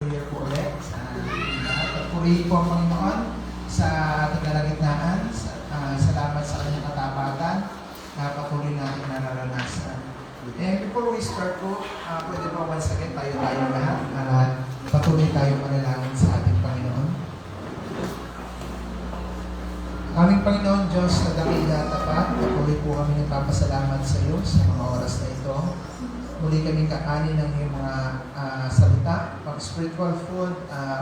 Year po ulit. Purihin po ang Panginoon sa kagalagitnaan. Salamat sa kanyang katapatan na patuloy natin nararanasan. And before we start po, pwede po once again tayo lahat at patuloy tayo manalangin sa ating Panginoon. Aming Panginoon Diyos na dakila tapat, patuloy po kami nagpapasalamat sa iyo sa mga oras na ito. Muli kami kakanin ng iyong mga salita, pang spiritual food,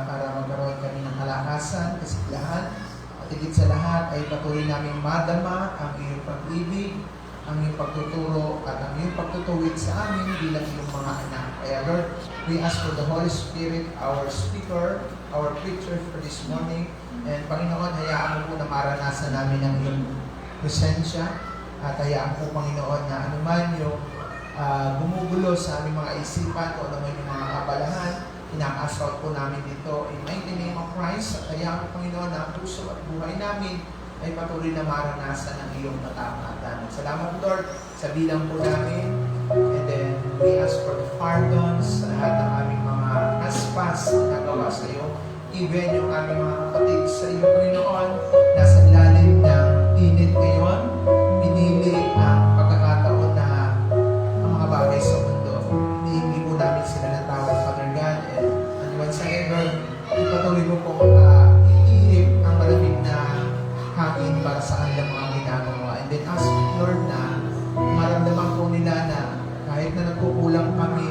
para magkaroon kami ng kalakasan, kasiglahan, at higit sa lahat ay patuloy namin madama ang iyong pag-ibig, ang iyong pagtuturo, at ang iyong pagtutuwid sa amin bilang iyong mga anak. Kaya Lord, we ask for the Holy Spirit, our speaker, our preacher for this morning, and Panginoon, hayaan mo po na maranasan namin ang iyong presensya, at hayaan po Panginoon na anuman yung gumugulo sa aming mga isipan o naman yung mga kabalahan, ina-assault po namin dito in the name of Christ. At kaya ang Panginoon na ang puso at buhay namin ay patuloy na maranasan ang iyong katapatan. Salamat Lord sa bilang po namin, and then we ask for the pardons sa lahat ng aming mga aspas na nagawa sa iyo, even yung aming mga kapatid sa iyo Panginoon nasa ilalim ng init ngayon, pinili ang pagkakataon na bagay sa mundo. Hinihingi po namin sila ng tawad, Father God, and once again, Lord, ipatuloy mo pong iihip ang malamig na hangin para sa kanilang mga ginagawa. And then ask, Lord, na maramdaman po nila na kahit na nagkukulang kami,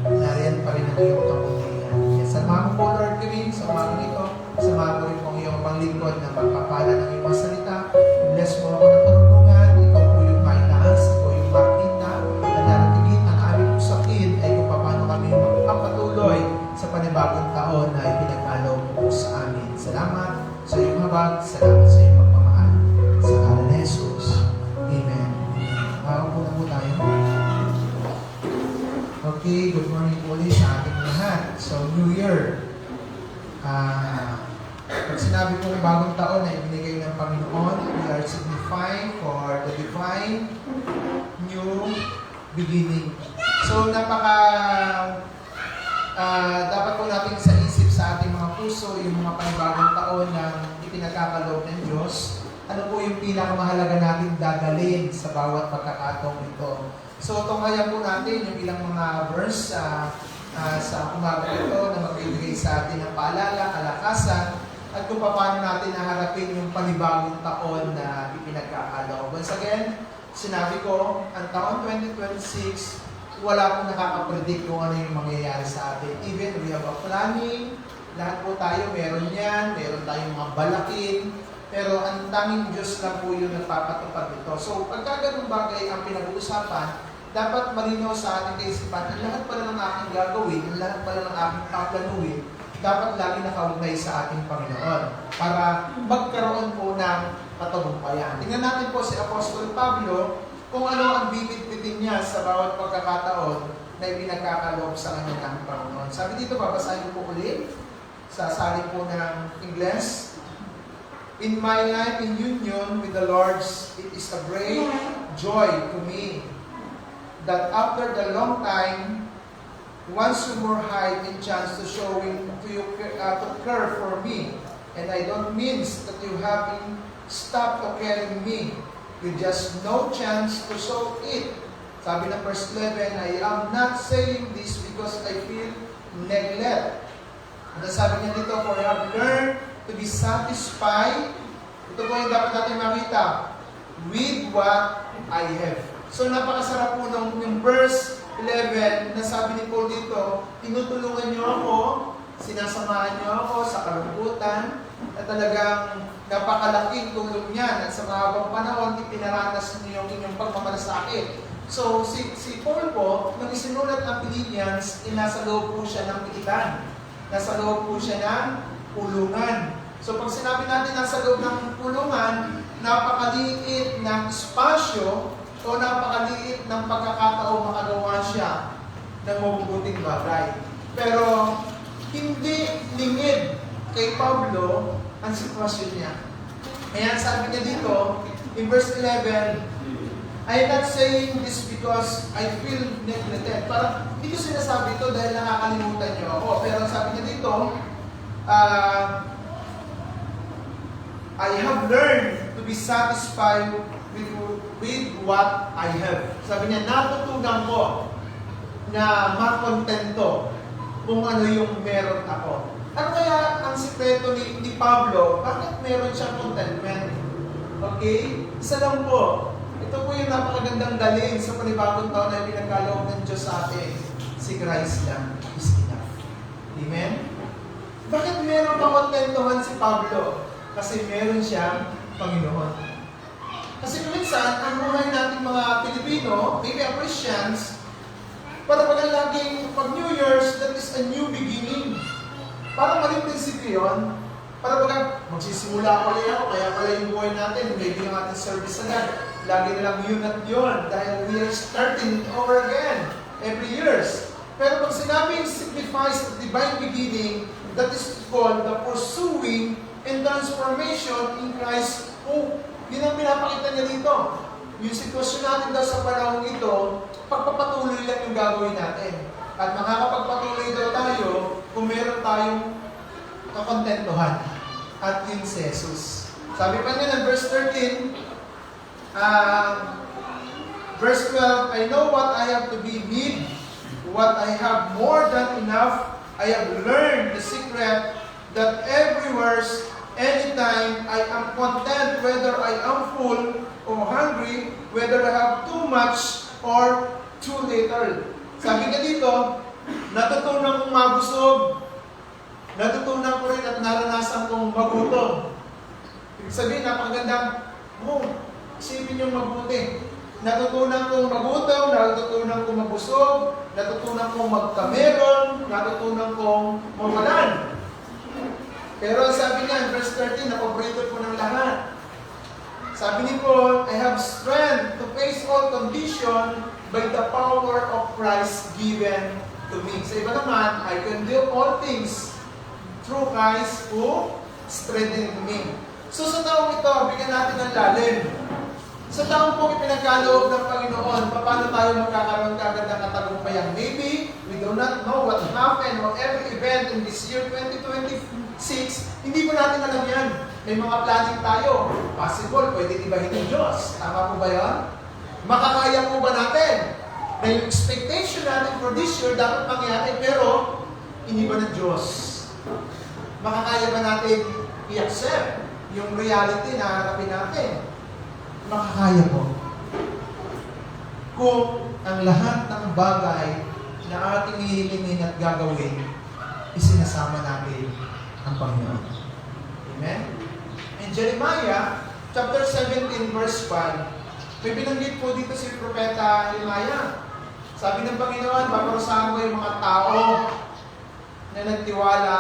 nariyan pa rin ang iyong kabutihan. Samahan mo po, Lord, kami sa umagang ito. Samahan mo rin po ang iyong panglingkod na magpapala ng iyong mga salita. Bless mo ako ng karunungan. Ikaw po yung mainaas. Ikaw yung makita. Ay kung paano kami magpapatuloy sa panibagong taon na ipinagkaloob mo sa amin. Salamat sa iyong habag, salamat sa iyong pagmamahal. Sa ngalan ni Jesus. Amen. Upo na po tayo. Okay, good morning po ulit sa ating lahat. So, New Year. Pag sinabi po ng bagong taon na ibinigay ng Panginoon, we are signifying for the divine new beginning. So, dapat po natin sa isip sa ating mga puso yung mga panibagong taon na ipinagkakaloob ng Diyos. Ano po yung pinakamahalaga natin dadalhin sa bawat pagkakataong ito. So, tunghayan po natin yung ilang mga verse sa umaga ito na magbibigay sa atin ng paalala, kalakasan, at kung paano natin naharapin yung panibagong taon na ipinagkakaloob. Once again, sinabi ko, ang taon 2026, wala pong nakakapredict kung ano yung mangyayari sa atin. Even we have a planning, lahat po tayo meron yan, meron tayong mga balakin, pero ang tanging Diyos lang po yung nagpapatupad nito. So, pagka ganung bagay ang pinag-uusapan, dapat malinaw sa ating kaisipan, ang lahat pala ng aking gagawin, ang lahat pala ng aking paplanuhin, dapat lagi nakaugnay sa ating Panginoon para magkaroon po ng katagumpayan. Tingnan natin po si Apostol Pablo kung ano ang bibit-bitin niya sa bawat pagkakataon na ipinagkakaloob sa kanya ng Panginoon. Sabi dito, babasahin ko po ulit sa salin po ng Ingles. In my life in union with the Lord, it is a great joy to me that after the long time, once you more had a chance to showing to you to care for me, and I don't mean that you haven't stopped to caring me. You just no chance to show it. Sabi ng verse 11, I am not saying this because I feel neglect. Ano sabi niya dito? For I have learned to be satisfied. Ito po yung dapat natin makita. With what I have. So napakasarap po yung verse 11 na sabi ni Paul dito, tinutulungan niyo ako, sinasamahan niyo ako sa kalungkutan, at talagang napakalaking tulong niyan, at sa mahabang panahon, ipinaranas niyo yung inyong pagmamalasakit. So, si Paul po, nang isinulat ang Philippians, nasa loob po siya ng pikitan. Nasa loob po siya ng pulungan. So, pag sinabi natin nasa loob ng pulungan, napakaliit ng espasyo o napakaliit ng pagkakataong makagawa siya ng mabubuting bagay. Pero, hindi lingid kay Pablo ang sitwasyon niya. Kaya sabi niya dito, in verse 11, I'm not saying this because I feel neglected. Parang, hindi ko sinasabi ito dahil nakakalimutan niyo ako. Pero dito, I have learned to be satisfied with what I have. Sabi niya, natutunan ko na makontento kung ano yung meron ako. Ano kaya ang sikreto ni Pablo? Bakit meron siyang contentment? Okay? Isa lang po. Ito po yung napakagandang dalhin sa panibagong taon na pinagkaloob ng Diyos sa atin. Si Christ lang is enough. Amen? Bakit meron makontentuhan si Pablo? Kasi meron siyang Panginoon. Kasi minsan, ang buhay nating mga Pilipino, maybe ang Christians, para pag laging pag New Year's, that is a new beginning. Para maling prinsipyo yun. Para pag magsisimula ulit ako, kaya pala yung buhay natin, maybe yung ating service agad. Lagi nilang yun at yun, dahil we are starting over again every years. Pero pag sinabing signifies the divine beginning, that is called the pursuing and transformation in Christ's hope. Yun ang pinapakita niya dito. Yung sitwasyon natin daw sa panahon ito, pagpapatuloy lang yung gagawin natin. At makakapagpatuloy daw tayo kung meron tayong kakontentuhan. At yun si Jesus. Sabi pa niya ng verse 13, verse 12, I know what I have to be need, what I have more than enough. I have learned the secret that everywhere, anytime, I am content whether I am full or hungry, whether I have too much or too little. Sabi nga dito, natutunan kong mabusog, natutunan ko rin at naranasan kong magutom. Ibig sabihin, napakagandang, isipin yung mabuti. Natutunan kong magutom, natutunan kong mabusog, natutunan kong magkameron, natutunan kong mawalan. Pero sabi niya, verse 13, na paborito po ng lahat. Sabi ni Paul, I have strength to face all condition by the power of Christ given to me. Sa iba naman, I can do all things through Christ who strengthened me. So sa taong ito, bigyan natin ng lalim. Sa taong po ipinagkaloob ng Panginoon, paano tayo magkakaroon kagad ng katagumpayan? Maybe we do not know what happened or every event in this year 2026. Hindi po natin alam yan. May mga planning tayo. Possible, pwede ibahin ng Diyos. Tama po ba yan? Makakaya po ba natin? Na yung expectation natin for this year dapat mangyari, pero iniba ng Diyos. Makakaya ba natin i-accept yung reality na harapin natin? Makakaya po. Kung ang lahat ng bagay na ating hihilingin at gagawin, isinasama natin ang Panginoon. Amen? In Jeremiah, chapter 17, verse 5, may binanggit po dito si Propeta Jeremiah. Sabi ng Panginoon, paparusahan ko yung mga tao na nagtiwala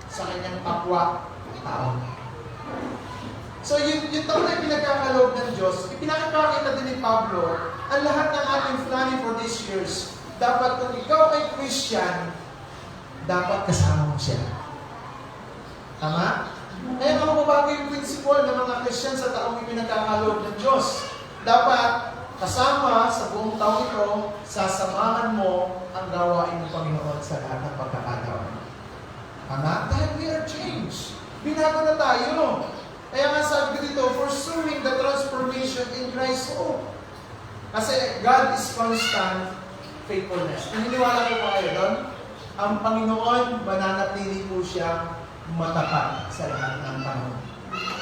sa kanyang kapwa tao. So yung taon na pinagkakaloob ng Diyos, ipinakapakita din ni Pablo, ang lahat ng ating planning for these years, dapat kung ikaw ay Christian, dapat kasama mo siya. Tama? Kaya mababago yung principle ng mga Christian sa taong ipinagkakaloob ng Diyos. Dapat kasama sa buong taon ito, sasamahan mo ang gawain ng Panginoon sa lahat ng pagkakataon. Tama? Dahil we are changed. Binago na tayo. Kaya nga sabi ko dito, pursuing the transformation in Christ's hope. Kasi God is constant faithfulness. Naniniwala po ba kayo doon? Ang Panginoon, mananatili po siya matapat sa lahat ng panahon,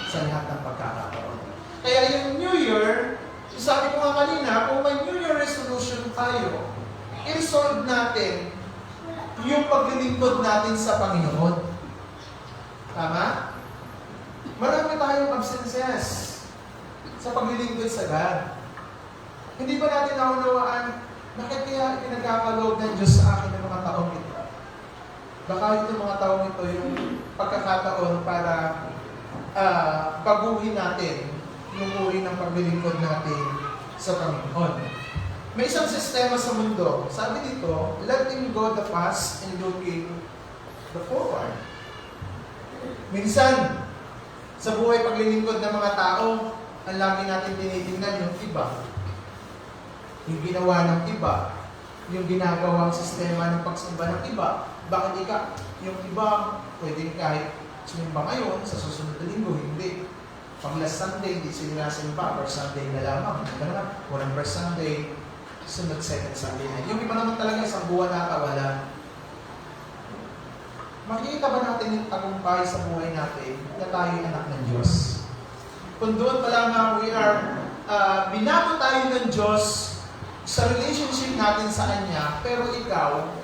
sa lahat ng pagkakataon. Kaya yung New Year, sabi ko nga kanina, kung may New Year resolution tayo, i-resolve natin yung paglilingkod natin sa Panginoon. Tama? Marami tayong absences sa paglilingkod sa God. Hindi ba natin naunawaan, bakit kaya pinagkakaloob ng Diyos sa akin ng mga taong ito? Baka itong mga taong ito yung pagkakataon para baguhin natin yung uri ng paglilingkod natin sa Panginoon. May isang sistema sa mundo. Sabi dito, letting go the past and looking the forward. Minsan, sa buhay paglilingkod ng mga tao, ang lagi natin tinitingnan yung iba. Yung ginawa ng iba. Yung ginagawang sistema ng pagsamba ng iba. Bakit Yung iba, pwedeng kahit sumimba ngayon, sa susunod na linggo, hindi. Pag last Sunday, hindi sila simba, or Sunday na lamang. Ganun, walang first Sunday, sunod second Sunday na. Yung iba naman talaga, isang buwan nakawala. Makikita ba natin yung tagumpay sa buhay natin na tayo anak ng Diyos? Kung doon pa lamang we are, binago tayo ng Diyos sa relationship natin sa Kanya, pero ikaw,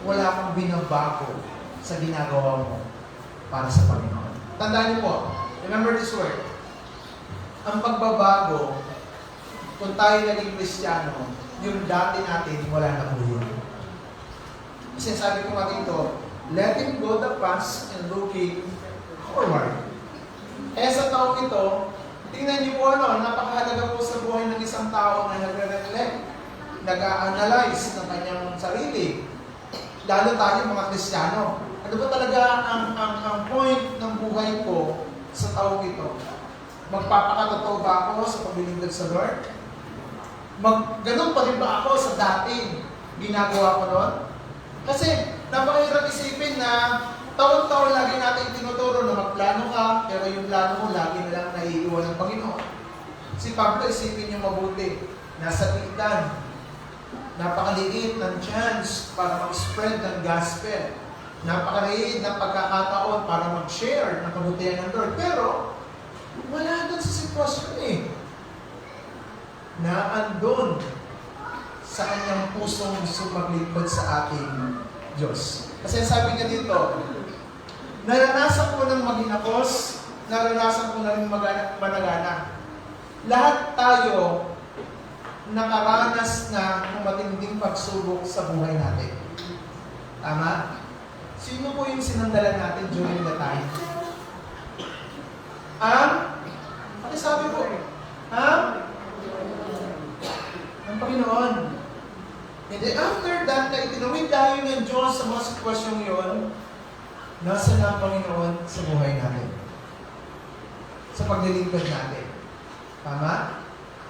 wala kang binabago sa ginagawa mo para sa Panginoon. Tandaan niyo po, remember this word, ang pagbabago, kung tayo naging Kristiyano, yung dati natin, wala na po yun. Kasi sabi ko nga dito, letting go the past and looking forward. Eh sa taong ito, tingnan niyo po napakahalaga po sa buhay ng isang tao na nagre-reflect, nag-a-analyze ng kanyang sarili. Lalo tayo mga Kristiyano. Ano ba talaga ang point ng buhay ko sa taong ito? Magpapakatotoo ba ako sa paglilingkod sa Lord? Ganun pa rin ba ako sa dating ginagawa ko noon? Kasi napakahirap isipin na taon-taon lagi natin tinuturo na magplano ka, pero yung plano mo lagi na lang naiiwan ng Panginoon. Si Pablo, isipin niyo mabuti, nasa titan, napakaliit ng chance para mag-spread ng gospel. Napakaliit ng pagkakataon para mag-share ng kabutihan ng Lord. Pero, wala doon sa sitwasyon na andun sa kanyang pusong gusto maglingkod sa ating Diyos. Kasi sabi niya dito, naranasan ko ng maginakos, naranasan ko na rin managana. Lahat tayo nakaranas na ng matinding pagsubok sa buhay natin. Tama? Sino po yung sinandalan natin during the time? Sabi ko, ang Panginoon. And then after that, na itinawid tayo ng Diyos sa mga sitwasyong yun, nasa na ang Panginoon sa buhay natin. Sa paglilingkod natin. Tama?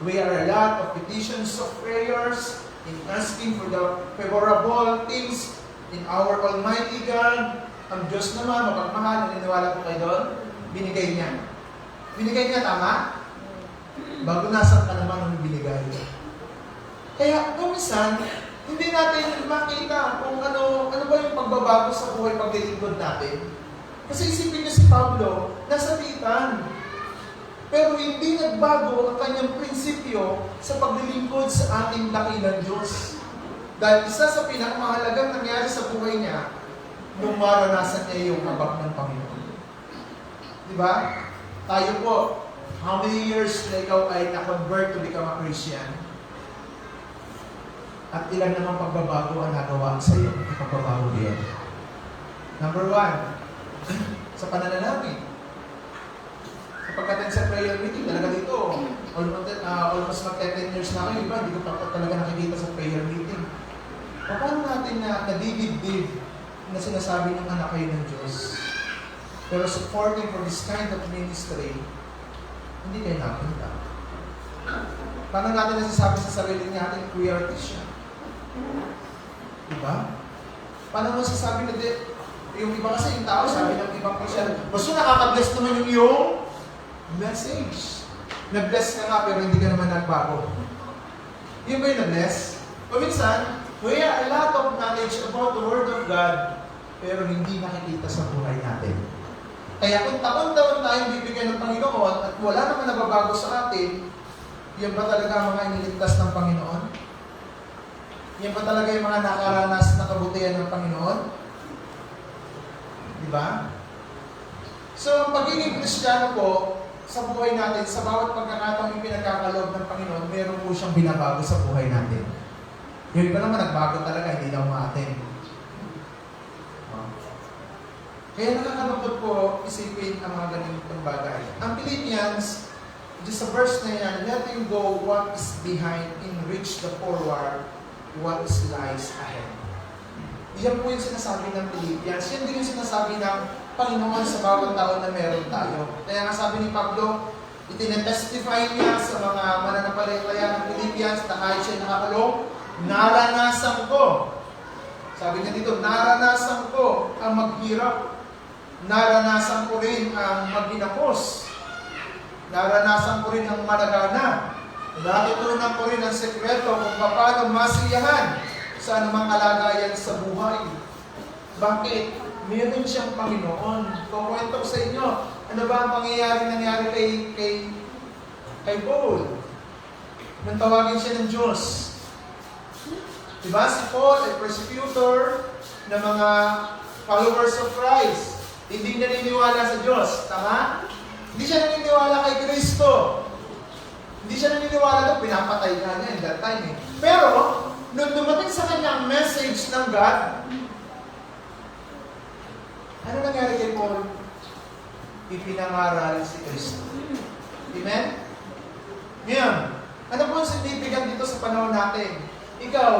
We are a lot of petitions of prayers in asking for the favorable things in our Almighty God. Ang Diyos naman, mapagmahal, naniniwala ko kayo doon, binigay niya. Binigay niya, tama? Bago nasan ka naman ang binigay niya. Kaya, minsan, hindi natin makita kung ano ba yung pagbabago sa buhay paglilingkod natin. Kasi isipin niyo si Pablo, nasa titan. Pero hindi nagbago ang kanyang prinsipyo sa paglilingkod sa ating dakilang Diyos. Dahil isa sa pinakamahalagang nangyari sa buhay niya, nung maranasan niya yung habag ng Panginoon. Diba? Tayo po, how many years na ikaw ay na-convert to become a Christian? At ilan namang pagbabago ang nagawa sa iyo? Ang pagbabago diyan. Number 1, sa pananalamin. Pagka-attend sa prayer meeting, talaga dito, almost mag-10 years na kayo, iba, hindi ko pa talaga nakikita sa prayer meeting. Paano natin na nadidibdib na sinasabi ng anak kayo ng Diyos, pero supporting for this kind of ministry, hindi kayo napunta? Paano natin nasasabi sa sarili natin, we are Christian? Diba? Paano masasabi na yung iba kasi yung tao, sabi ng ibang Christian, basta nakaka-bless naman yung iyong message. Nag-bless ka nga pero hindi ka naman nagbago. Yun ba yung nag-bless? O minsan, we have a lot of knowledge about the Word of God pero hindi nakikita sa buhay natin. Kaya kung taon-taon tayong bibigyan ng Panginoon at wala naman nababago sa atin, yan ba talaga mga iniligtas ng Panginoon? Yan ba talaga yung mga nakaranas na kabutihan ng Panginoon? Diba? So, ang pagiging Kristiyano po, sa buhay natin, sa bawat pagkakataong yung pinagkakaloob ng Panginoon, meron po siyang binabago sa buhay natin. Yung iba naman nagbago talaga, hindi daw maatin. Kaya nakakalungkot po isipin ang mga ganitong bagay. Ang Philippians, just sa verse na yan, letting go what is behind and reach the forward what is lies ahead. Yan po yung sinasabi ng Philippians. Yan din yung sinasabi ng Panginoon sa bawat taon na meron tayo. Kaya nga sabi ni Pablo, itinetestify niya sa mga mananampalataya ng Philippians na kahit siya nakakulong, naranasan ko Sabi niya dito, naranasan ko ang maghirap. Naranasan ko rin ang maghinapos. Naranasan ko rin ang malagana. Natutunan ko rin ang sekreto kung paano masiyahan sa anumang kalagayan sa buhay. Bakit? Meron siyang Panginoon. Kukwento ko sa inyo, ano ba ang nangyari kay Paul? Nang tawagin siya ng Diyos. Diba? Si Paul ay persecutor ng mga followers of Christ. Hindi naniniwala sa Diyos. Tama? Hindi siya naniniwala kay Kristo. Hindi siya naniniwala doon. Pinapatay ka niya in that time. Pero, nung dumating sa kanya ang message ng God, ano nangyari kay Paul? Ipinangaral si Kristo. Amen? Ngayon, ano po ang significant dito sa panahon natin? Ikaw,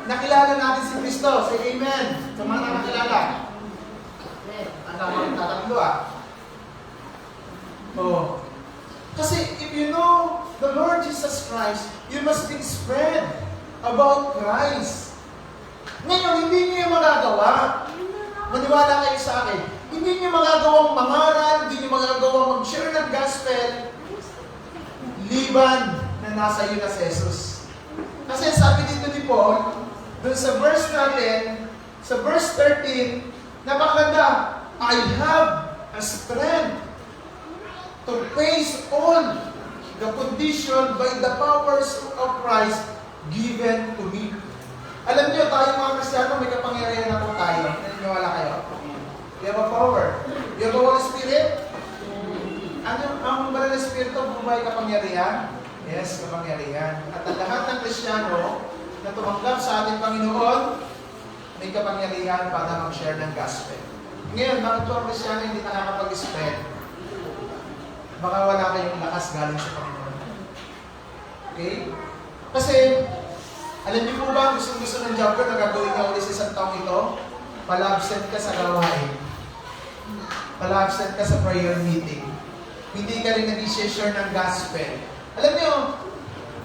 nakilala natin si Kristo. Say amen. Sa mga nakakilala. Anak mo rin tatatlo Oh. Kasi if you know the Lord Jesus Christ, you must be spread about Christ. Ngayon, hindi niyo yung magagawa. Maniwala kayo sa akin. Hindi niyo magagawang mangaral, hindi niyo magagawang mag-share ng gospel, liban na nasa iyo na si Jesus. Kasi sabi dito ni Paul, dun sa verse natin, sa verse 13, napakaganda, I have a strength to face all the condition by the powers of Christ given to me. Alam niyo, tayo mga Kristiyano, may kapangyarihan na po tayo. Naniniwala kayo? You have a power. You have the Holy Spirit. Ang banal na Espiritu, bumay kapangyarihan? Yes, kapangyarihan. At ang lahat ng Kristiyano na tumanggap sa ating Panginoon, may kapangyarihan para mag-share ng gospel. Ngayon, bakit po ang Kristiyano hindi nakakapag-spread? Baka wala kayong lakas galing sa Panginoon. Okay? Kasi, alam niyo po ba, gusto ng job ko na gagawin niya ulit sa isang taong ito? Pala-absent ka sa gawain. Pala-absent ka sa prayer meeting. Hindi ka rin nag-share ng gospel. Alam niyo,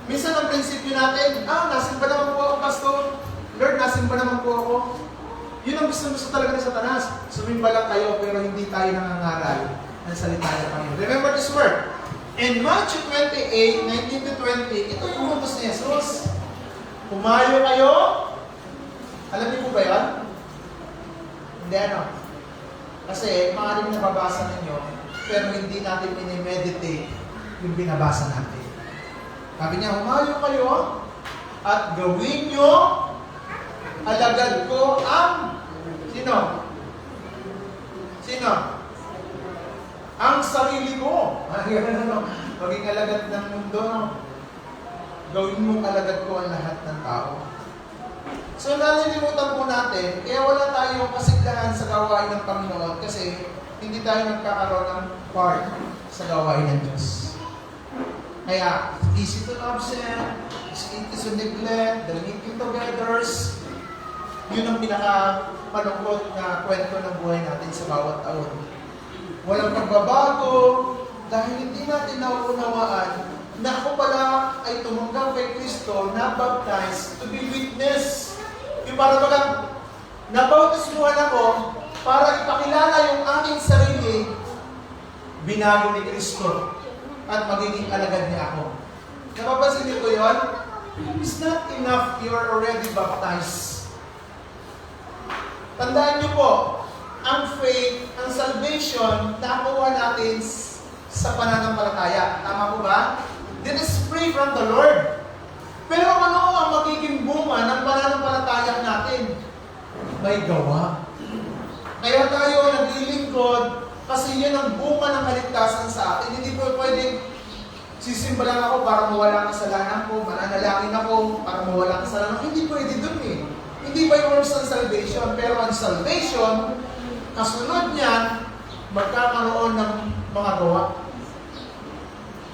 minsan ang prinsipyo natin, nasin ba naman po ako, Pastor? Lord, nasin ba naman po ako? Yun ang gusto talaga ng Satanas. Sumimba lang kayo, pero hindi tayo nangangaral ng salita ng Panginoon. Remember this word. In Matthew 28, 19-20, ito yung utos ni Jesus. Pumayo kayo. Alam niyo po ba yan? Hindi Kasi maaaring nababasa ninyo, pero hindi natin minimeditate yung binabasa natin. Sabi niya, humayo kayo at gawin nyo alagad ko ang sino? Ang sarili ko. Maging alagad ng mundo. Gawin mo alagad ko ang lahat ng tao. So, nalilimutan po natin, kaya wala tayong kasiglahan sa gawain ng Panginoon kasi hindi tayo nagkakaroon ng part sa gawain ng Diyos. Kaya, easy to absent, easy to neglect, the meeting togethers, yun ang pinaka-malungkot na kwento ng buhay natin sa bawat taon. Walang pagbabago dahil hindi natin nauunawaan na ako pala ay tumanggap kay Kristo, na-baptize to be witness. Yung para bagang nabautismuhan ako para ipakilala yung aking sarili, binago ni Kristo at magiging alagad niya ako. Napapansin niyo yun? It's not enough you are already baptized. Tandaan niyo po, ang faith, ang salvation, nakuha natin sa pananampalataya. Tama po ba? This is free from the Lord. Pero ano ang magiging bunga ng pananampalataya natin? May gawa. Kaya tayo naglilingkod kasi yan ang bunga ng kaligtasan sa atin. Hindi po pwedeng sisimba lang ako para mawala ang kasalanan ko, mananalangin ako para mawala ang kasalanan ko. Hindi pwede dun Hindi by works ang salvation, pero ang salvation, kasunod niyan, magkakaroon ng mga gawa.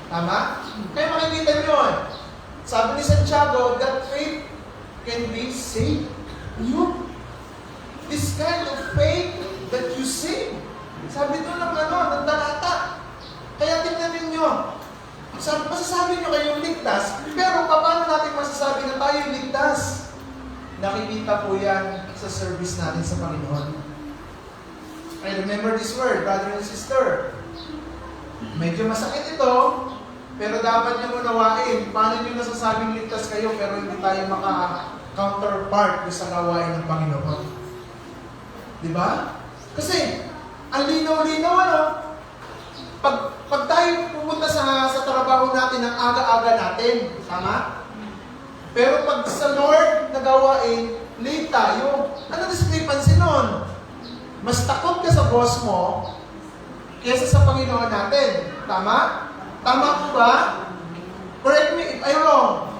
Tama? Kaya makikita nyo, sabi ni Santiago, that faith can be saved. This kind of faith that you see. Sabi doon ng ng talata. Kaya tingnan ninyo. Masasabi nyo kayong ligtas, pero paano natin masasabi na tayo ligtas? nakikita po yan sa service natin sa Panginoon. I remember this word, brother and sister. Medyo masakit ito, pero dapat niyo unawain. Paano niyo nasasabing ligtas kayo pero hindi tayo maka-counterpart sa gawain ng Panginoon? Di ba? Kasi, ang linaw-linaw, ano? Pag tayo pumunta sa trabaho natin ng aga-aga natin, tama? Pero pag sa Lord na gawain, late tayo. Ano discrepancy nun? Mas takot ka sa boss mo kaysa sa Panginoon natin. Tama? Tama po ba? Correct me if I'm wrong.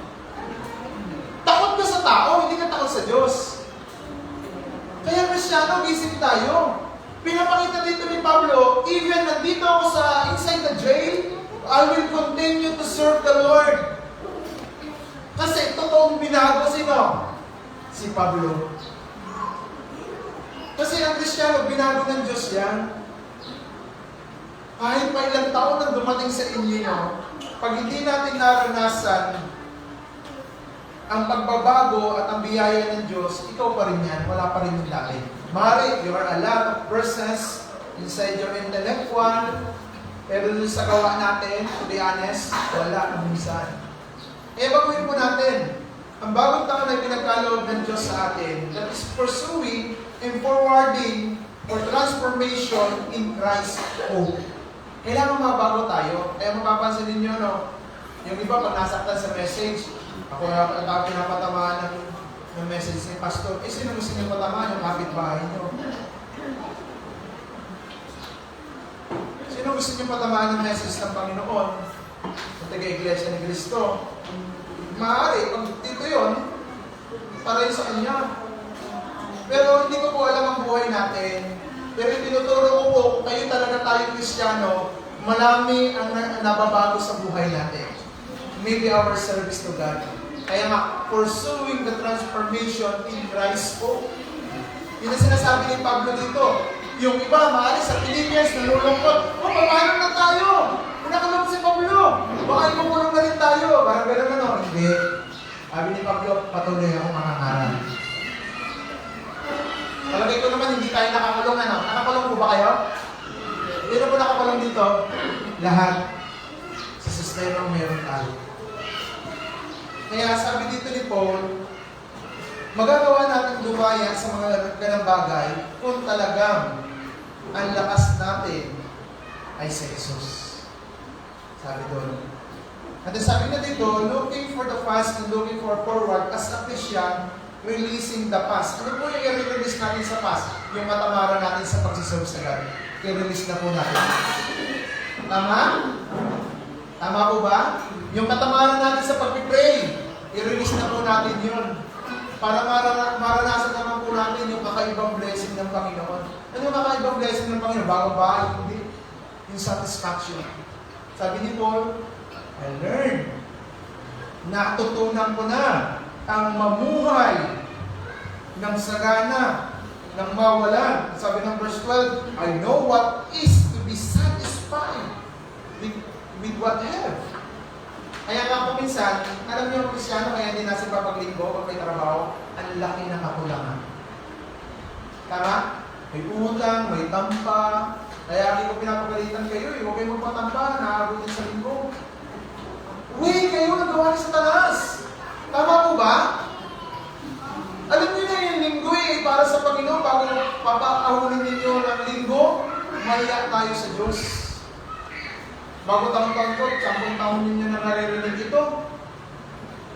Takot ka sa tao, hindi ka takot sa Diyos. Kaya Kristyano, gising tayo. Pinapakita dito ni Pablo, even nandito ako sa inside the jail, I will continue to serve the Lord. Kasi totoong binago sino? Si Pablo. Kasi ang Kristyano, binago ng Diyos yan. Kahit pa ilang taon nang dumating sa inyo, pag hindi natin naranasan ang pagbabago at ang biyaya ng Diyos, ikaw pa rin yan, wala pa rin yung dati. Mari, you are a lot of persons inside your intellectual, pero dun sa gawa natin, to be honest, wala kang minsan. Eh, baguhin po natin. Ang bagong taon ay pinagkaloob ng Diyos sa atin that is pursuing and forwarding for transformation in Christ's hope. Kailangan mabago tayo. Kaya mapapansin ninyo, no? Yung iba, pag nasaktan sa message, ako pinapatamaan ng message ni Pastor, sino gusto niyo patamaan? Yung kapitbahay niyo. Sino gusto niyo patamaan ng message ng Panginoon? Ang taga-iglesia ni Cristo. Maaari, pag dito yun, para yun sa Kanya. Pero hindi ko po alam ang buhay natin. Pero tinuturo ko po, kung kayo talaga tayo Kristiyano, marami ang nababago sa buhay natin. Maybe our service to God. Kaya nga, pursuing the transformation in Christ po. Yun ang sinasabi ni Pablo dito. Yung iba, maaari sa Philippians, nalulungkot. Paano na tayo? Nakalap si Pablo. Baka ipukulong na rin tayo. Parang gano'n ano. Hindi. Sabi ni Pablo, patuloy ako mangangarap. Talagay ko naman, hindi tayo nakakulong ano. Nakakulong po ba kayo? Hindi na po nakakulong dito. Lahat. Sa sistema meron tayo. Kaya sabi dito ni Paul, magagawa natin dumaya sa mga ganang bagay kung talagang ang lakas natin ay sa Jesus. Sabi doon. At sabi na dito, looking for the past and looking for forward as a Christian, releasing the past. Ano po yung i-release natin sa past? Yung matamara natin sa pagsiserve sa God. I-release na po natin. Tama? Tama po ba? Yung katamaran natin sa pag-pray, i-release na po natin yun. Para maranasan naman po natin yung kakaibang blessing ng Panginoon. Ano yung kakaibang blessing ng Panginoon? Bago ba? Hindi. Yung satisfaction. Sabi ni Paul, I learned. Natutunan ko na ang mamuhay ng sagana, ng mawalan. Sabi ng verse 12, I know what is to be satisfied with what I have. Kaya nga po minsan, alam niyo ang Kristyano, kaya hindi nasin papaglinggo pag may trabaho, ang laki ng kakulangan. Tama? May utang, may tampa, kaya hindi ko pinapagalitan kayo, huwag kayo magpatampa, naabutin sa linggo. Uy, kayo nagawa ni Satanas. Tama po ba? Alam niyo na yung linggo para sa Panginoon, bago papakahulin ninyo ng linggo, maya tayo sa Diyos. Bago taon-taon ko, 10 taon ninyo na naririnig ito.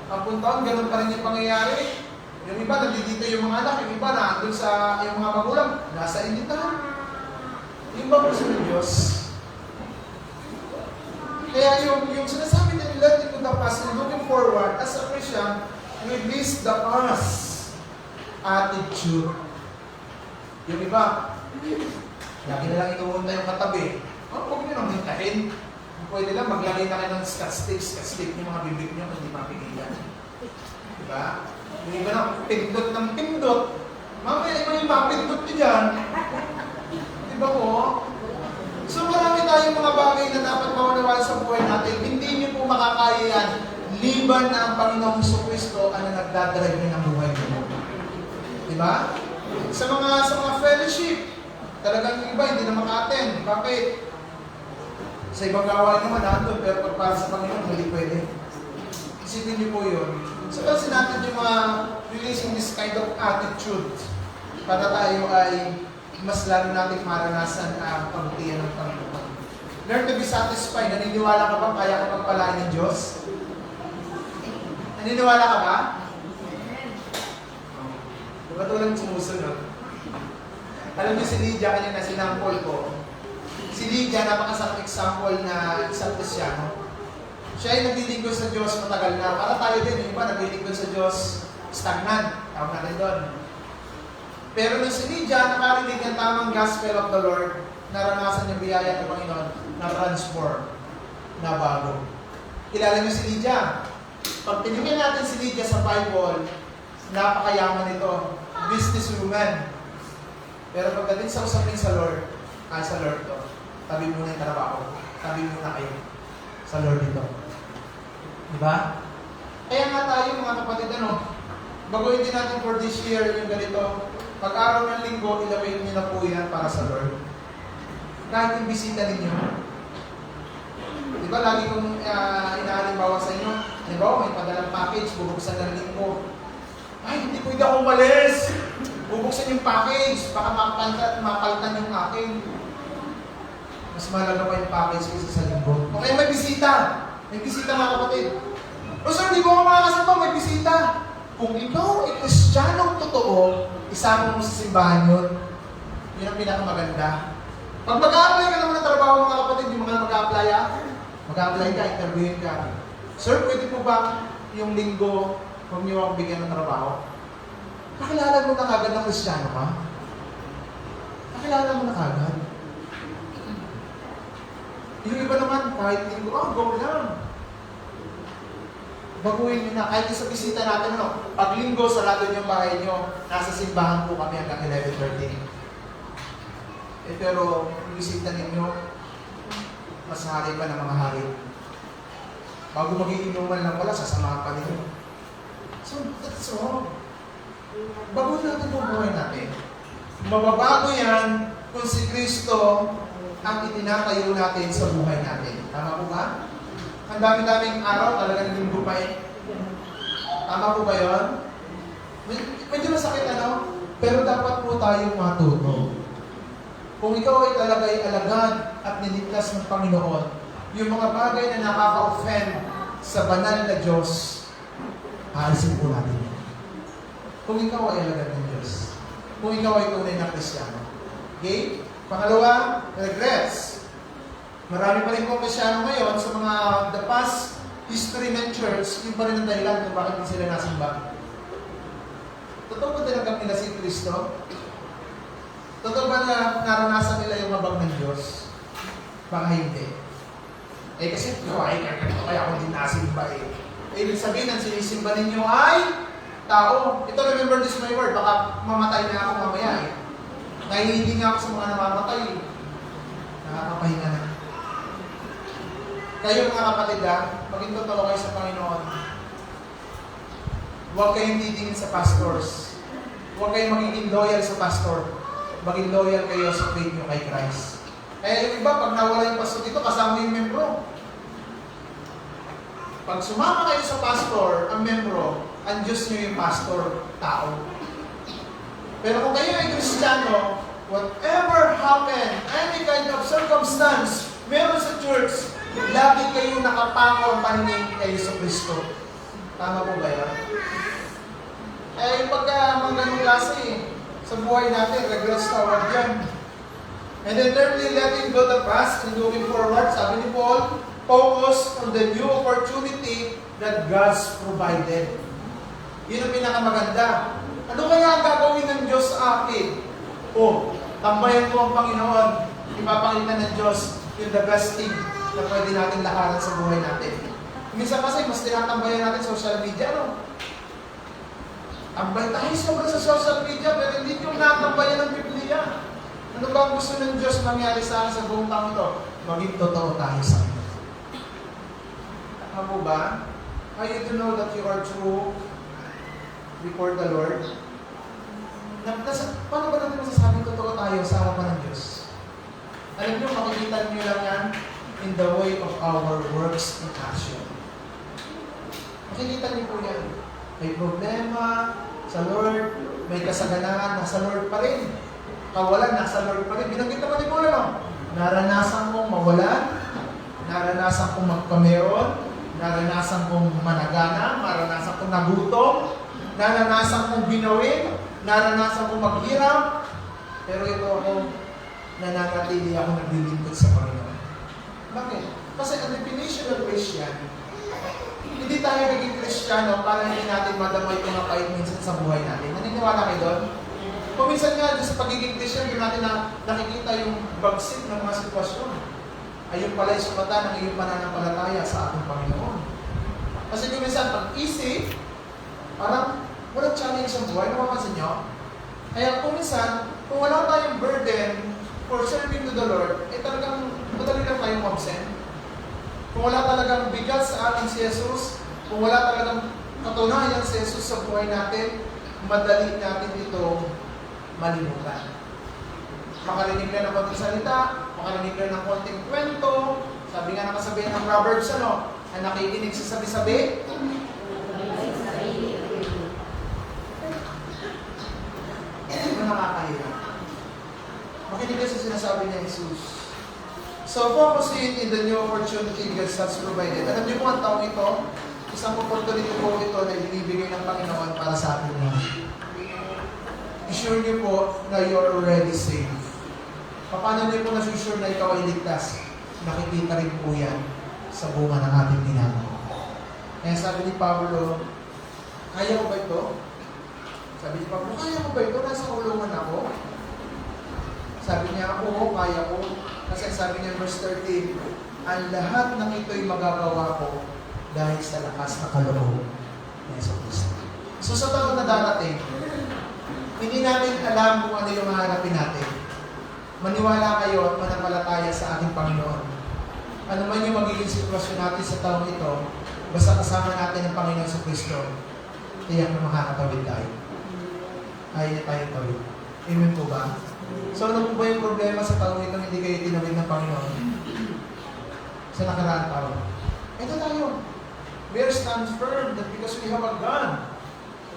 10 taon, ganun pa rin yung pangyayari. Yung iba, nandito yung mga anak, yung iba na andun sa yung mga magulang, nasa initan. Yung iba gusto ng Diyos. Kaya yung sinasabi na letting to the past and looking forward, as a Christian, release the past attitude. Yung iba, lagi na lang inuunta yung katabi. Huwag nyo nang hintahin. Pwede lang maglagay na kayo ng scotch tape yung mga bibig nyo, hindi mapigilan. Diba? Yung iba na pindot ng pindot, mamaya iba yung mapindot nyo dyan. Diba po? So marami tayong mga bagay na dapat maunawaan sa buhay natin. Hindi nyo po makakaya yan. Liban na ang Panginoong Jesucristo ang nagdadrive nyo ng buhay nyo. ba? Sa mga fellowship, talagang yung iba hindi na maka-attend. Bakit? Sa ibang gawain naman nandun, pero pag para sa Panginoon, hindi pwede. Isipin niyo po yun. So, kasi natin yung mga releasing this kind of attitude para tayo ay mas lalo natin maranasan ang pagtiyan ng Panginoon. Learn to be satisfied. Naniniwala ka ba kaya ka pagpalain ng Diyos? Naniniwala ka ba? Ba't walang sumusunod? Alam niyo si Lydia, kanina sinampol ko. Si Lydia, napakasang example na isang Kristyano. Siya ay naglilingkod sa Diyos matagal na. Para tayo din, yung iba naglilingkod sa Diyos stagnant. Tawag natin doon. Pero nung si Lydia, nakarinig ng tamang gospel of the Lord, naranasan yung biyaya ng Panginoon na transform, na bago. Kilala niyo si Lydia? Pag tinignan natin si Lydia sa Bible, napakayaman ito. Businesswoman. Pero pagdating sa usapin sa Lord, sa Lord to, tabi muna yung trabaho. Tabi muna kayo sa Lord ito. Diba? Kaya nga tayo mga kapatid, baguhin din natin for this year yung ganito. Pag-araw ng linggo, ilawin niyo na po yan para sa Lord. Kahit yung bisita ninyo. Diba, lagi kong inahalimbawa sa inyo, halimbawa, may padalang package, bubuksan ng linggo. Ay, hindi pwede ako umalis. Bubuksan yung package, baka mapalitan yung akin. Mas mahalaga pa yung package kaysa sa linggo. Okay, may bisita. May bisita mga kapatid. O sir, di ko ako makakasama, may bisita. Kung ikaw ay Kristiyanong totoo, isama mo sa simbahan yun. Yun ang pinakamaganda. Pag mag-a-apply ka naman ng trabaho mga kapatid, yung mga mag-a-apply mag-a-apply ka, interviewin ka. Sir, pwede po ba yung linggo huwag niyo ako bigyan ng trabaho? Nakilala mo na kagad ng Kristiyano ka? Nakilala mo na kagad? Yung iba naman, kahit linggo, go lang. Baguhin nyo na. Kahit sa bisita natin, pag linggo, sarado nyo yung bahay nyo, nasa simbahan po kami hanggang 11:30. Pero, yung bisita ninyo, mas hari pa ng mga hari. Bago mag-iinuman lang pala, sasamahan pa ninyo. So, that's all. Baguhin natin yung buhay natin. Mababago yan kung si Kristo ang itinatayo natin sa buhay natin. Tama po ba? Ang dami-daming araw, talagang linggo pa eh. Tama po ba yun? Medyo masakit pero dapat po tayong matuto. Kung ikaw ay talaga'y alagad at niligtas ng Panginoon, yung mga bagay na nakaka-offend sa banal na Diyos, aalisin po natin. Kung ikaw ay alagad ng Diyos, kung ikaw ay tunay na Kristiyano. Okay? Pangalawa, regrets. Marami pa rin po Kristiyano ngayon sa mga the past history ng church, yung pa rin ang dahilan kung bakit hindi sila nasimba. Totoo ba talagang nila si Kristo? Totoo ba na naranasan nila yung habag ng Diyos? Baka hindi. Kasi kaya ako din nasimba ibig sabihin, ang sinisimba ninyo ay tao. Ito, remember this my word, baka mamatay na ako mamaya Nahihiling nga ako sa mga namamatay Nakakapahinga na. Kayo mga kapatid maging totoo kayo sa Panginoon. Huwag kayong titingin sa pastors. Huwag kayong magiging loyal sa pastor. Maging loyal kayo sa faith nyo kay Christ. Kaya yung iba, pag nawala yung pastor dito, kasama yung membro. Pag sumama kayo sa pastor, ang membro, ang Diyos nyo yung pastor, tao. Pero kung kayo ay Kristiyano, whatever happen, any kind of circumstance, meron sa church, lagi kayo nakapango ang paningin kay Kristo. Tama po ba yan? Pagka mga ganong klase, sa buhay natin, regrets toward yan. And then thirdly, letting go the past and moving forward, sabi ni Paul, focus on the new opportunity that God's provided. Yun ang pinakamaganda. Ano kaya ang gagawin ng Diyos sa akin? Tambayan ko ang Panginoon. Ipapakita ng Diyos yung the best thing na pwede natin lakaran sa buhay natin. Minsan kasi, mas tinatambayan natin social media, Tambay tayo sobra sa social media, pero hindi yung natambayan ng Biblia. Ano ba ang gusto ng Diyos mangyari sa akin sa buong taon ito? Maging totoo tayo sa akin. Tama po ba? Are you to know that you are true before the Lord? Paano ba natin masasabing totoo tayo sa harapan ng Diyos? Alam niyo, makikita niyo lang yan in the way of our works in action. Makikita niyo po yan. May problema sa Lord, may kasaganahan, nasa Lord pa rin. Kawalan, nasa Lord pa rin. Binanggit naman ni Paul, no? Naranasan kong mawalan, naranasan kong magkameron, naranasan kong managana, naranasan kong nagutom, naranasan kong binawin, naranasan kong maghirap, pero ito ako, nananatili ako naglilingkod sa Panginoon. Bakit? Kasi ang definition of Christian, hindi tayo naging Kristiyano para hindi natin madamay yung mga pait minsan sa buhay natin. Naniniwala kayo doon? Kung minsan nga, sa pagiging Kristiyano, hindi natin nakikita yung bagsik ng mga sitwasyon. Ayun pala yung sukatan ng iyong pananampalataya sa ating Panginoon. Kasi kung minsan, pag easy, parang walang challenge sa buhay. Napapansin nyo? Kaya kung minsan, kung wala tayong burden for serving to the Lord, eh talagang madali lang tayong absent. Kung wala talagang bigat sa atin si Jesus, kung wala talagang katunayan si Jesus sa buhay natin, madali natin ito malimutan. Makarinig na ng konting salita, makarinig na ng konting kwento, sabi nga nakasabihin ng Proverbs, ang nakikinig sa sabi-sabi, ano nakakahirap? Makinig ka sa sinasabi ni Jesus. So, focusing in the new opportunity God has provided. Alam niyo po ang taong ito, isang opportunity po ito na ibibigay ng Panginoon para sa atin lang. I-sure niyo po na you're already safe. Paano niyo po na-sure na ikaw ay ligtas? Nakikita rin po yan sa bunga ng ating ginagawa. Kaya sabi ni Pablo, kaya ko ba ito? Sabi ni Pablo, kaya ko ba ito? Nasa kulungan ako? Sabi niya, oo, kaya ko. Kasi sabi niya, verse 13, ang lahat ng ito'y magagawa ko dahil sa lakas na kaloob ni Jesus. So sa taon na darating, hindi natin alam kung ano yung haharapin natin. Maniwala kayo at manampalataya sa ating Panginoon. Ano man yung magiging sitwasyon natin sa taong ito, basta kasama natin ang Panginoon sa Kristo, tiyak na makakatawid tayo. Ayaw na tayo tawid. Amen po ba? So ano po ba yung problema sa taong ito hindi kayo tinawid ng Panginoon? Sa nakaraang taon. Ito tayo. We are stand firm that because we have a God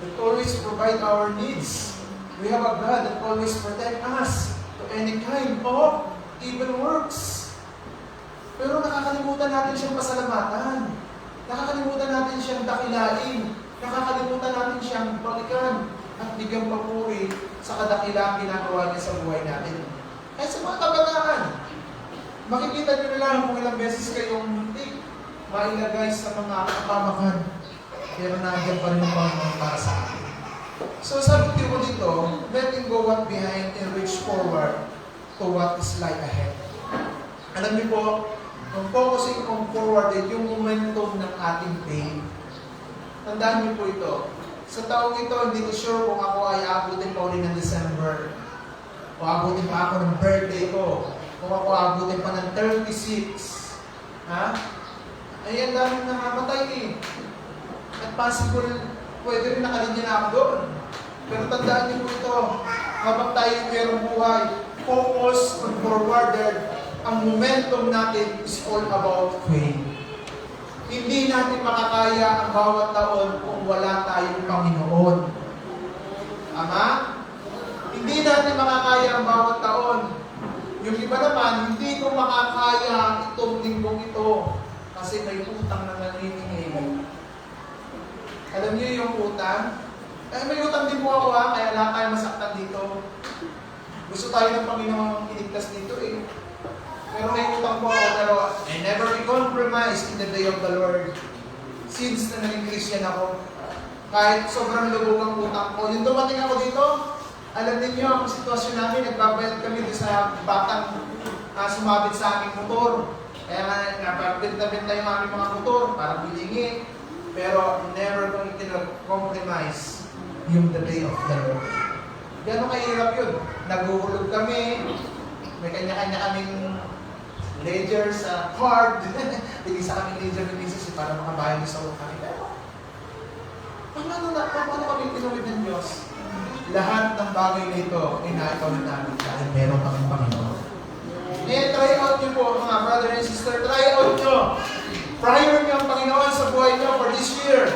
that always provide our needs. We have a God that always protect us to any kind of evil works. Pero nakakalimutan natin siyang pasalamatan. Nakakalimutan natin siyang dakilain. Nakakalimutan natin siyang balikan at bigyan papuri sa kadakilang ginagawa niya sa buhay natin. Kaya sa mga kabataan, makikita nyo na lang kung ilang beses kayong muntik mailagay sa mga kapamakan. Pero nandiyan pa rin ang Panginoon para sa atin. So sabi ko dito, letting go what behind and reach forward to what is like ahead. Alam niyo po, kung focusing on forward, yung momentum ng ating day. Tandaan niyo po ito. Sa taong ito, hindi ko sure kung ako ay abutin pa ulit ng December. O abutin pa ako ng birthday ko. Kung ako abutin pa ng 36. Ha? Ay, ang daming namamatay eh. At possible, pwede rin nakalinya na ako doon. Pero tandaan niyo po ito. Habang tayo mayroong buhay, focus on forward. Ang momentum natin is all about faith. Hindi natin makakaya ang bawat taon kung wala tayong Panginoon. Tama? Hindi natin makakaya ang bawat taon. Yung iba naman, hindi ko makakaya itong linggong ito kasi may utang na naniningil. Alam niyo yung utang? May utang din po ako kaya lahat tayo masaktan dito. Gusto tayo ng Panginoon iligtas dito eh. Pero may utang po ako, pero I never be compromised in the day of the Lord. Since na naging Christian ako, kahit sobrang lubog ang utang ko. Yung dumating ako dito, alam niyo ang sitwasyon namin, nagbabayad kami sa batang sumabit sa aming motor. Kaya nga, napabinta-binta yung aming mga motor para bilingi. Pero never kong itinag-compromise yung the day of the Lord. Gano'ng kahirap yun? Naguhulog kami, may kanya-kanya kaming ledger sa card. Bigay sa kaming ledger ng misis para makabayad sa utang. Pero, paano kami tinawid ng Diyos? lahat ng bagay na ito ay naitawid namin dahil meron kaming Panginoon. Eh, try out nyo po mga brother and sister, try out nyo. Prior nyo ang Panginoon sa buhay nyo for this year.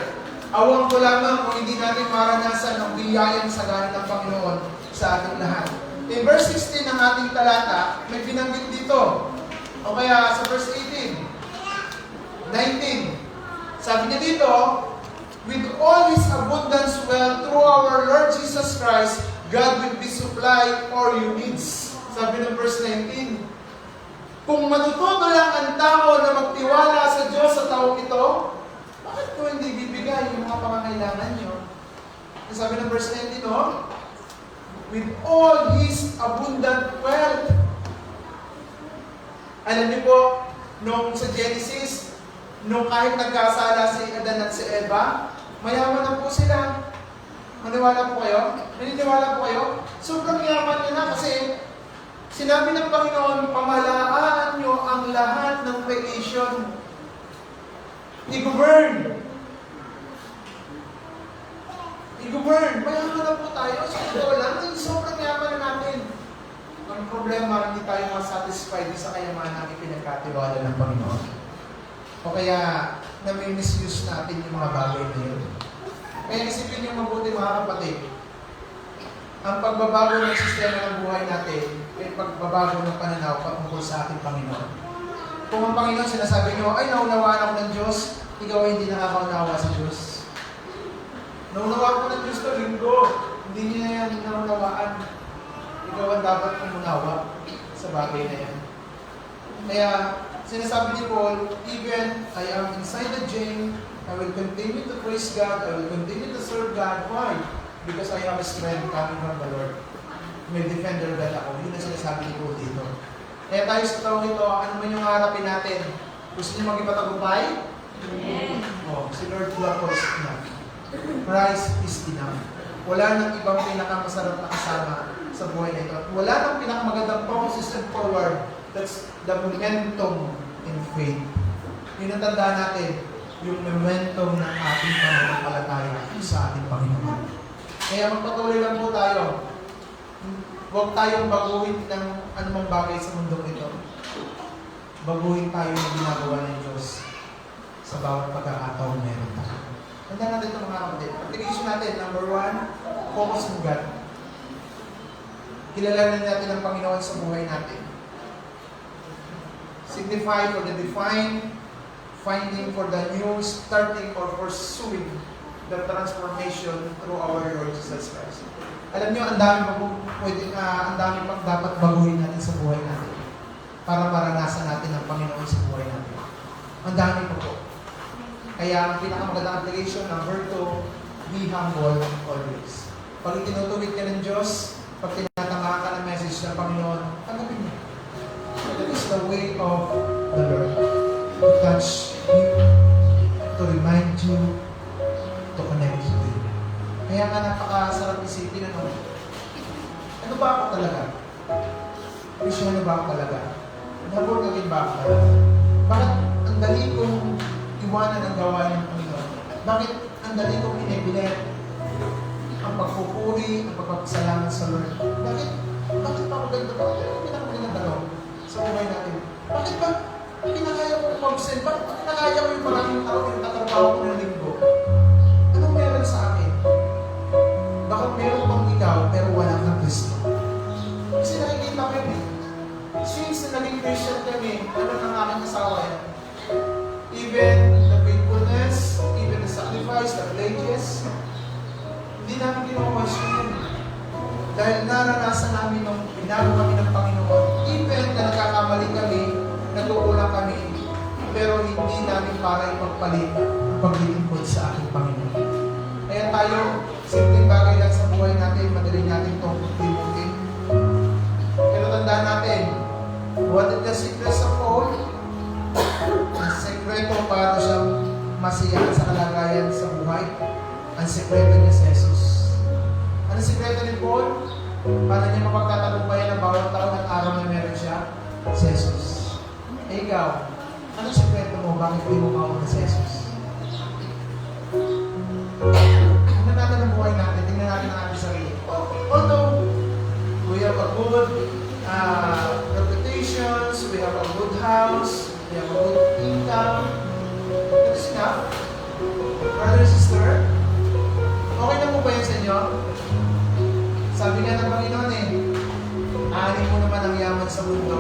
Awang ko lamang kung hindi natin maranasan ang biyayang sa galing ng Panginoon sa ating lahat. In verse 16 ng ating talata, may binanggit dito. O kaya sa verse 18, 19, sabi niya dito, with all His abundance wealth through our Lord Jesus Christ, God will be supply all your needs. Sabi ng verse 19, kung matututo lang ang tao na magtiwala sa Diyos sa taong ito, bakit ko hindi bibigay yung mga pangangailangan nyo? Sabi ng verse 19, no? With all His abundant wealth. Alam niyo po, nung sa Genesis, nung kahit nagkasala si Adan at si Eva, mayaman na po sila. Maniwala po kayo? Naniniwala po kayo? Sobrang yaman nyo na kasi sinabi ng Panginoon, pamahalaan nyo ang lahat ng creation. I-govern. I-govern. Mayaman na po tayo. So, ito lang, sobrang yaman na natin. Ang problema, hindi tayo masatisfied sa kayamanan na ipinagkatiwala ng Panginoon. O kaya, nami-misuse natin yung mga bagay na yun. Kaya isipin niyo mabuti mga kapatid, ang pagbabago ng sistema ng buhay natin, ay pagbabago ng pananaw patungkol sa ating Panginoon. Kung ang Panginoon sinasabi niyo, ay naunawaan ako ng Diyos, ikaw ay hindi nakakaunawa sa Diyos. Naunawaan ko ng Diyos na linggo, hindi niya yan naunawaan. Ikaw ang dapat umunawa sa bagay na yan. Kaya, sinasabi ni Paul, even I am inside the jail, I will continue to praise God, I will continue to serve God. Why? Because I have a strength coming from the Lord. May defender God ako. Yun ang sinasabi ni Paul dito. Kaya tayo sa taong ito, ano man yung harapin natin? Gusto niyo maging patagumpay? Amen. Oh, si Lord po is enough. Christ is enough. Wala nang ibang pinakamasarap na kasama sa buhay na ito. At wala nang pinakamagandang consistent forward. That's the momentum in faith. Yun ang tandaan natin, yung momentum ng ating pananampalataya sa ating Panginoon. Kaya magpatuloy lang po tayo. Huwag tayong baguhin ng anumang bagay sa mundong ito. Baguhin tayo ng ginagawa ng Diyos sa bawat pagkakataon meron tayo. Tandaan natin ito mga kapatid. Application natin, number 1, focus on God. Kilalanin natin ang Panginoon sa buhay natin. Signify for the divine, finding for the new, starting or pursuing the transformation through our Lord Jesus Christ. Alam niyo, ang dami pang dapat baguhin natin sa buhay natin para maranasan natin ang Panginoon sa buhay natin. Ang dami po. Kaya ang pinakamagandang application, number 2, be humble always. Pag itinutuwid ka ng Diyos, pag tinatama ka ng message ng Panginoon, tanggapin niyo. That is the way of the Lord. To touch you, to remind you, to connect you. Kaya nga napakasarap isipin ano ba ako talaga? Kristyano ba ako talaga? Born again ba ako talaga? Bakit ang dali kong iwanan ang gawain ng Panginoon? Bakit ang dali kong inibilet ang pagpupuri, ang pagpapasalamat sa Lord? Bakit pa ako ganito? Bakit ang pinakamagandang tanong sa buhay natin? Bakit ba pinakaya ko mag-send? Bakit pinakaya ko yung maraming tao yung tatrabaho ko ng linggo? Anong meron sa akin? Baka meron pang ikaw, pero wala kang Kristo. Kasi nakikita ko yun eh. Since na naging Christian kami, ano ng aking asawa yan? Even the faithfulness, even the sacrifice, the pledges, hindi namin ginawa-question yun. Dahil naranasan namin nung binago kami ng Panginoon, even na nagkakamali kami, natukulang kami, pero hindi namin para ipagpalit ang paglilingkod sa ating Panginoon. Kaya tayo, simpleng bagay lang sa buhay natin, madali natin itong limutin. Pero tandaan natin, what is the secret of all? Ang sekreto para siyang masiyahan sa kalagayan sa buhay, ang sekreto niya si Jesus. Anong sekreto ni Paul? Para niya mapagtatagumpayan ang bawat taon at araw na meron siya? Si Jesus. Eh ikaw, anong sekreto mo? Bakit di mo mauna si Jesus? Tingnan natin ang buhay natin. Tingnan natin ang ating sarili. Oh, good reputations, we have a good house, we have a good income. That is enough. Brother, sister, okay na po ba yan sa inyo? Sabi nga ng Panginoon ani mo naman ang yaman sa mundo.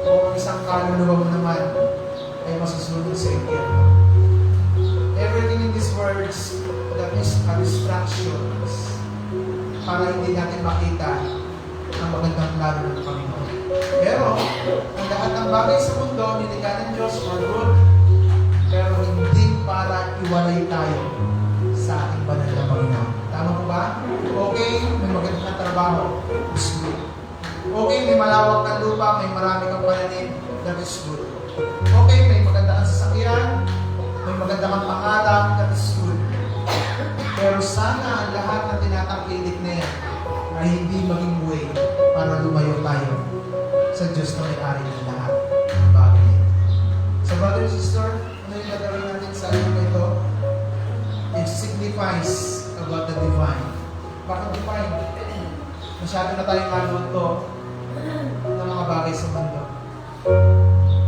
Kung ang isang kaluluwa mo naman ay masusunod sa iyo. Everything in these words that is a distractions para hindi natin makita ang magandang plano ng Panginoon. Pero, ang lahat ng bagay sa mundo, nilikha ng Diyos for good, pero hindi para iwalay tayo sa ating banal na Panginoon. Tama po ba? Okay, may magandang trabaho. It's good. Okay, may malawak na lupa, may marami kang pananim. That is good. Okay, may maganda kang sasakyan, may maganda kang pangarap. That is good. Pero sana ang lahat ng tinatangkilik na yan ay hindi maging way para lumayo tayo sa Diyos na may-ari ng lahat ng bagay. So brother and sister, ano yung gagawin natin sa ano ito? It signifies about the divine. Bakit divine? Masyado na tayong nalunto ng mga bagay sa mundo.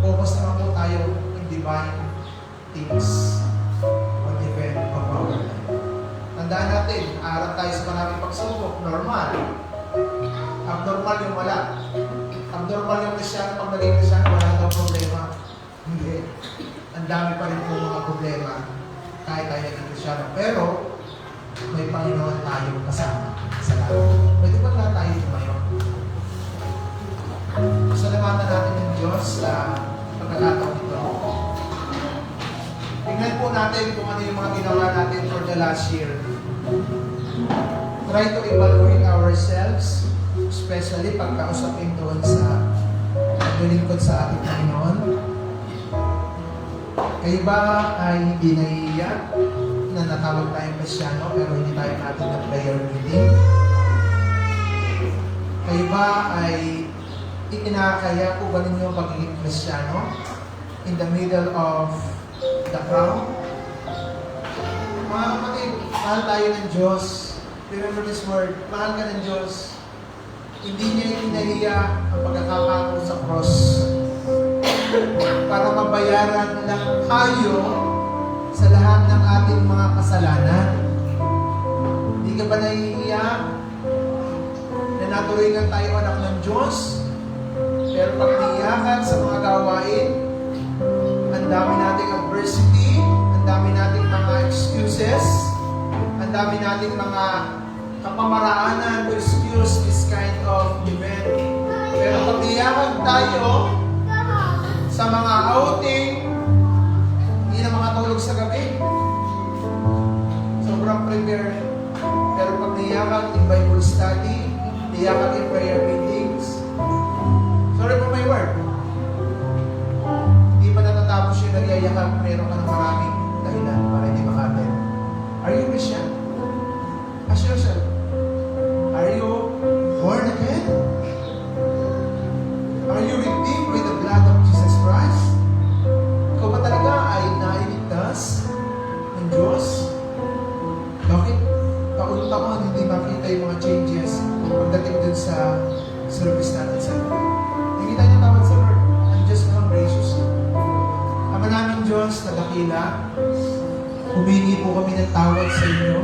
Focus naman po tayo in divine things or event of our life. Tandaan natin, aarap tayo sa maraming pagsubok. Normal. Abnormal yung wala. Abnormal yung Krisyano. Pag naging Krisyano, wala daw problema. Hindi. Ang dami pa rin po mga problema kahit tayo naging Krisyano. Pero, may Panginoon tayo kasama sa lahat. Pwede ba lahat tayo tumayo? Salamatan natin yung Diyos sa pagkakataon ito. Tingnan po natin kung ano yung mga ginawa natin for the last year. Try to evaluate ourselves, especially pagkausapin doon sa paglilingkod sa ating Panginoon. Kayo ba ay hindi nahihiya na natawag tayong Krisyano pero hindi tayo natin na prayer meeting? Kayo ba ay ikinakaya po ba ninyo pagiging Krisyano in the middle of the crowd? Mga kapatid, mahal tayo ng Diyos. Remember this word, mahal ka ng Diyos. Hindi niya ikinahiya ang pagkakapako sa cross para mabayaran ng tayo sa lahat ng ating mga kasalanan. Hindi ka ba nahihiya na naturingan tayo anak ng Diyos? Pero pag niyakan sa mga gawain, ang dami nating adversity, ang dami nating mga excuses, ang dami nating mga kapamaraanan to excuse this kind of event. Pero pag niyakan tayo sa mga outing, hindi na makatulog sa gabi. Sobrang prepared. Pero pag niyakan in Bible study, niyakan in prayer meetings, sorry for my word, hindi pa natatapos yung nagyayakap, meron ka ng maraming dahilan para hindi makaten. Are you Christian? Ask yourself, are you born again? Are you redeemed with the blood of Jesus Christ? Ikaw ba talaga ay nailigtas ng Diyos? Bakit taon-taon hindi makita yung mga changes pagdating dun sa service natin sa Lord? Nakita niyo tawad sa Lord, ang Diyos naman gracious. Ama namin Diyos na dakila, humingi po kami ng tawad sa inyo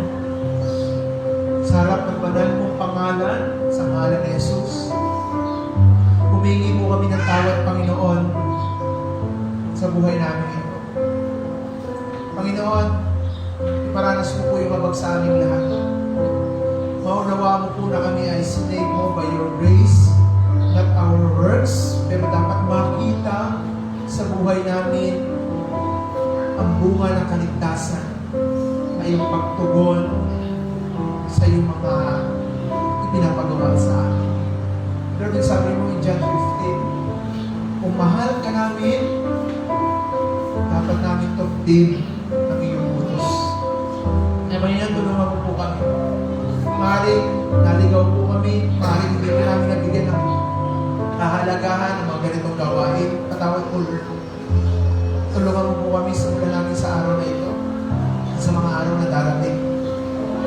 sa harap ng banal mong pangalan, sa ngalan ni Jesus. Humingi po kami ng tawad, Panginoon, sa buhay namin ito. Panginoon, iparanas mo po yung kabag sa aming lahat. Maunawa mo po na kami ay sinave mo by your grace, not our works, pero dapat makita sa buhay namin ang bunga ng kaligtasan ay yung pagtugon sa iyong mga ipinapagawa sa amin. Lord, sabi mo in John 15, kung mahal ka namin, dapat namin tugtin ang iyong utos. Kaya ngayon, tulungan mo po kami. Maaaring naligaw po kami, maaaring hindi ka namin nabigyan ng kahalagahan ng mga ganitong gawain. Patawad po, Lord. Tulungan mo po kami sa mula namin sa araw na ito at sa mga araw na darating.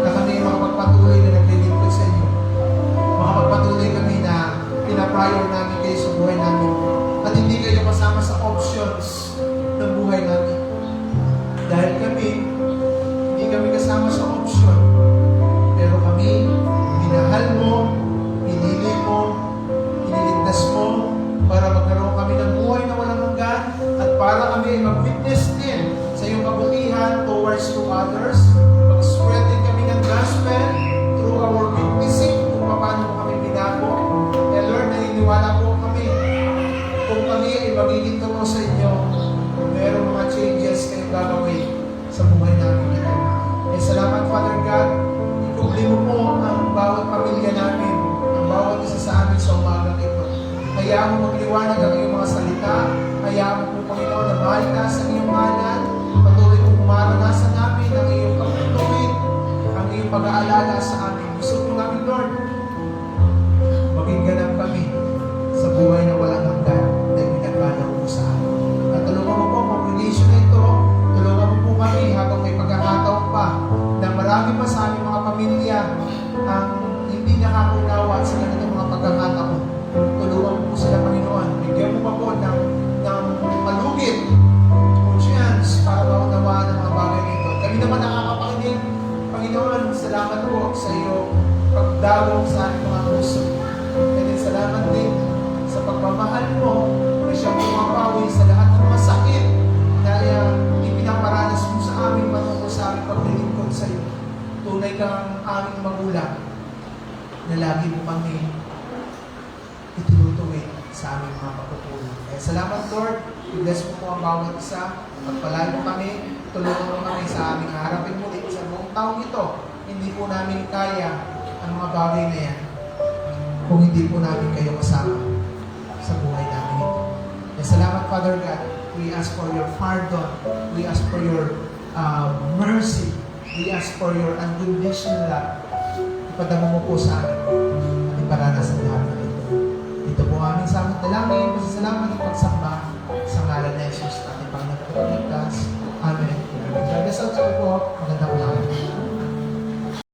Na kami makapagpatuloy na naglilingkod sa inyo. Makapagpatuloy hire namin kayo sa buhay namin. At hindi kayo kasama sa options ng buhay namin. Dahil kami, hindi kami kasama sa option. Pero kami, minahal mo, pinili mo, iniligtas mo, para magkaroon kami ng buhay na walang hanggan, at para kami ay mag-witness din sa iyong kabutihan towards to others. Mag-spread din kami ng gospel through our witnessing kung paano mo kami binago. Eh Lord, naniniwala po kami kung kami ay magiging turo sa inyo, mayroong mga changes kayong gagawin sa buhay namin ito. Eh salamat Father God, ikubli mo po ang bawat pamilya namin, ang bawat isa sa amin sa umagang ito. Hayaan mo magliwanag ang iyong mga salita. Hayaan mo po, Panginoon, na malitas ang iyong ngalan. Patuloy mong maranasan namin ang iyong kapatuloy, ang iyong pag-aalala sa amin. Gusto po namin, Lord, maging ganap kami sa buhay na walang hanggan na pinagpanaw mo sa amin. At tulungan mo po ang congregation na ito. Tulungan mo po kami habang may pagkakataon pa na marami pa sa aming mga pamilya ang hindi nakakunawa sa ganitong mga pagkakataon. Tulungan mo po sila, Panginoon. Bigyan mo pa po ng malugit o chance para maunawaan ang mga bagay nito. Kami naman nakakapakinig. Panginoon, salamat po sa iyo pagdalong sa aming mga puso. And then salamat din sa pagmamahal mo na siyang pumapawi sa lahat ng masakit na ipinaparanas mo sa amin patungkol sa aming paglilingkod sa iyo. Tunay kang aming magulang na lagi mo kami itinutuwid sa aming mga pagpupulong. Salamat Lord, i-bless mo po ang bawat isa, pagpalain mo kami, tulungan mo kami sa aming harapin muli sa buong taong ito. Hindi po namin kaya ang mga bagay na yan kung hindi po namin kayo kasama sa buhay namin ito. Salamat Father God, we ask for your pardon, we ask for your mercy, we ask for your unconditional love. Ipadama mo po sa amin at iparanas ang lahat ng ito. Ito po aming samot dalangin, pasasalamat at pagsamba